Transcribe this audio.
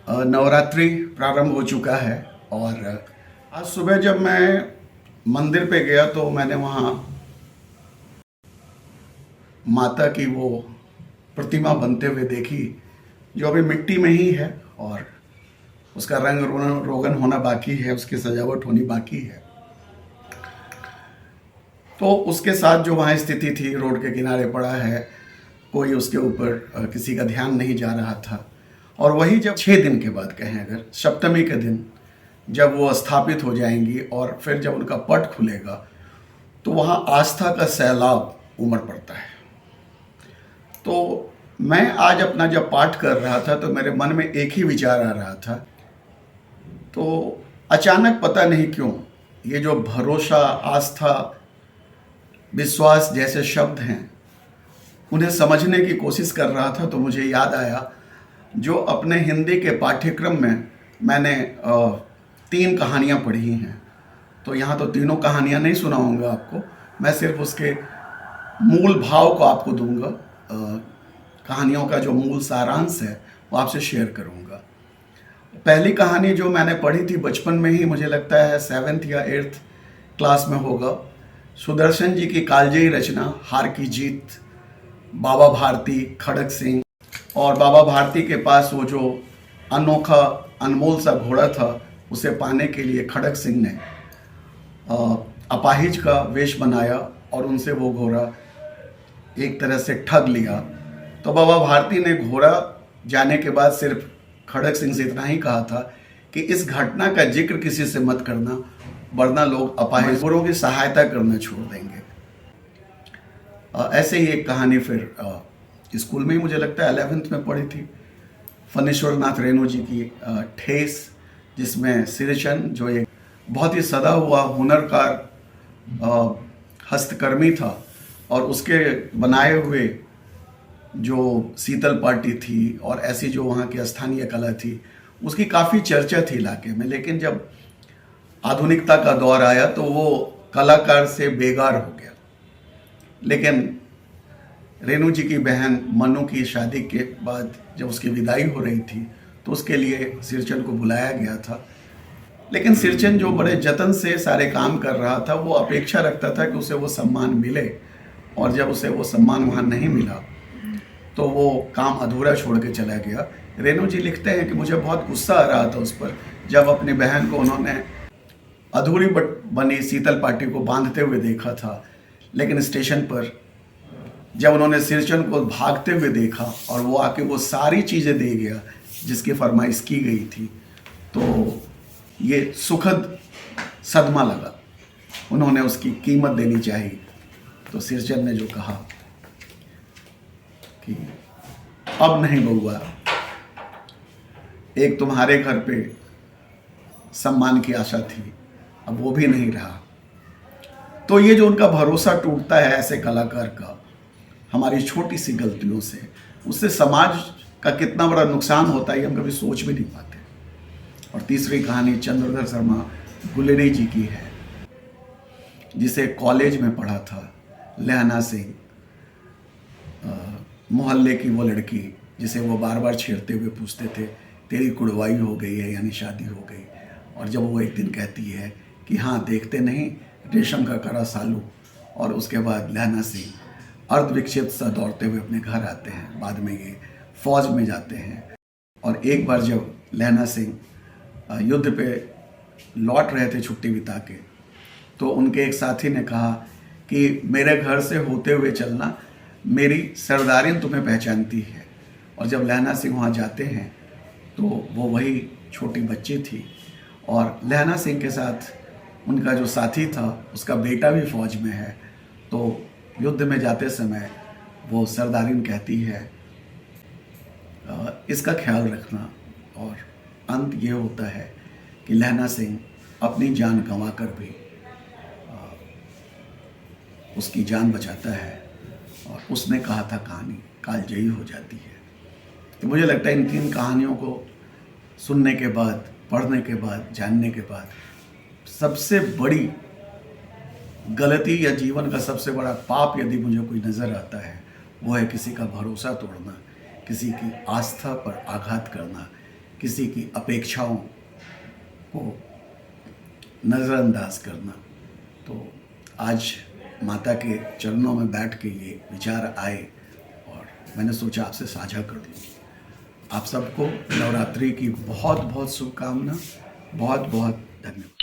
नवरात्रि प्रारंभ हो चुका है और आज सुबह जब मैं मंदिर पे गया तो मैंने वहाँ माता की वो प्रतिमा बनते हुए देखी, जो अभी मिट्टी में ही है और उसका रंग रोगन होना बाकी है, उसकी सजावट होनी बाकी है। तो उसके साथ जो वहाँ स्थिति थी, रोड के किनारे पड़ा है, कोई उसके ऊपर किसी का ध्यान नहीं जा रहा था। और वही जब 6 दिन के बाद कहें, अगर सप्तमी के दिन जब वो स्थापित हो जाएंगी और फिर जब उनका पट खुलेगा तो वहाँ आस्था का सैलाब उमड़ पड़ता है। तो मैं आज अपना जब पाठ कर रहा था तो मेरे मन में एक ही विचार आ रहा था। तो अचानक पता नहीं क्यों ये जो भरोसा, आस्था, विश्वास जैसे शब्द हैं उन्हें समझने की कोशिश कर रहा था। तो मुझे याद आया जो अपने हिंदी के पाठ्यक्रम में मैंने 3 कहानियाँ पढ़ी हैं। तो यहाँ तो तीनों कहानियाँ नहीं सुनाऊंगा आपको, मैं सिर्फ उसके मूल भाव को आपको दूंगा। कहानियों का जो मूल सारांश है वो आपसे शेयर करूंगा। पहली कहानी जो मैंने पढ़ी थी बचपन में ही, मुझे लगता है 7th या 8th क्लास में होगा। सुदर्शन जी की कालजयी रचना हार की जीत, बाबा भारती, खड़ग सिंह। और बाबा भारती के पास वो जो अनोखा अनमोल सा घोड़ा था, उसे पाने के लिए खड़ग सिंह ने अपाहिज का वेश बनाया और उनसे वो घोड़ा एक तरह से ठग लिया। तो बाबा भारती ने घोड़ा जाने के बाद सिर्फ खड़ग सिंह से इतना ही कहा था कि इस घटना का जिक्र किसी से मत करना, वरना लोग अपाहिजों की सहायता करना छोड़ देंगे। ऐसे ही एक कहानी फिर स्कूल में ही मुझे लगता है 11th में पढ़ी थी, फणीश्वर नाथ रेणु जी की ठेस, जिसमें सिरचंद जो एक बहुत ही सदा हुआ हुनरकार हस्तकर्मी था और उसके बनाए हुए जो शीतल पार्टी थी और ऐसी जो वहाँ की स्थानीय कला थी, उसकी काफ़ी चर्चा थी इलाके में। लेकिन जब आधुनिकता का दौर आया तो वो कलाकार से बेगार हो गया। लेकिन रेणु जी की बहन मनु की शादी के बाद जब उसकी विदाई हो रही थी तो उसके लिए सिरचंद को बुलाया गया था। लेकिन सिरचंद जो बड़े जतन से सारे काम कर रहा था, वो अपेक्षा रखता था कि उसे वो सम्मान मिले, और जब उसे वो सम्मान वहाँ नहीं मिला तो वो काम अधूरा छोड़ के चला गया। रेणु जी लिखते हैं कि मुझे बहुत गुस्सा आ रहा था उस पर, जब अपनी बहन को उन्होंने अधूरी बनी शीतल पार्टी को बांधते हुए देखा था। लेकिन स्टेशन पर जब उन्होंने सिरचंद को भागते हुए देखा और वो आके वो सारी चीज़ें दे गया जिसकी फरमाइश की गई थी, तो ये सुखद सदमा लगा। उन्होंने उसकी कीमत देनी चाहिए। तो सिरचंद ने जो कहा कि अब नहीं बउआ, एक तुम्हारे घर पे सम्मान की आशा थी, अब वो भी नहीं रहा। तो ये जो उनका भरोसा टूटता है ऐसे कलाकार का हमारी छोटी सी गलतियों से, उससे समाज का कितना बड़ा नुकसान होता है, हम कभी सोच भी नहीं पाते। और तीसरी कहानी चंद्रधर शर्मा गुलेरी जी की है, जिसे कॉलेज में पढ़ा था। लहना सिंह, मोहल्ले की वो लड़की जिसे वो बार बार छेड़ते हुए पूछते थे तेरी कुड़वाई हो गई है यानी शादी हो गई। और जब वो एक दिन कहती है कि हाँ देखते नहीं रेशम का कड़ा सालू, और उसके बाद लहना सिंह अर्धविक्षिप्त सा दौड़ते हुए अपने घर आते हैं। बाद में ये फौज में जाते हैं। और एक बार जब लहना सिंह युद्ध पे लौट रहे थे छुट्टी बिता के, तो उनके एक साथी ने कहा कि मेरे घर से होते हुए चलना, मेरी सरदारिन तुम्हें पहचानती है। और जब लहना सिंह वहाँ जाते हैं तो वो वही छोटी बच्ची थी, और लहना सिंह के साथ उनका जो साथी था उसका बेटा भी फौज में है। तो युद्ध में जाते समय वो सरदारिन कहती है इसका ख्याल रखना। और अंत ये होता है कि लहना सिंह अपनी जान गंवा कर भी उसकी जान बचाता है, और उसने कहा था कहानी कालजयी हो जाती है। तो मुझे लगता है इन 3 कहानियों को सुनने के बाद, पढ़ने के बाद, जानने के बाद, सबसे बड़ी गलती या जीवन का सबसे बड़ा पाप यदि मुझे कोई नज़र आता है, वो है किसी का भरोसा तोड़ना, किसी की आस्था पर आघात करना, किसी की अपेक्षाओं को नज़रअंदाज करना। तो आज माता के चरणों में बैठ के ये विचार आए और मैंने सोचा आपसे साझा कर लूँ। आप सबको नवरात्रि की बहुत बहुत शुभकामना, बहुत बहुत धन्यवाद।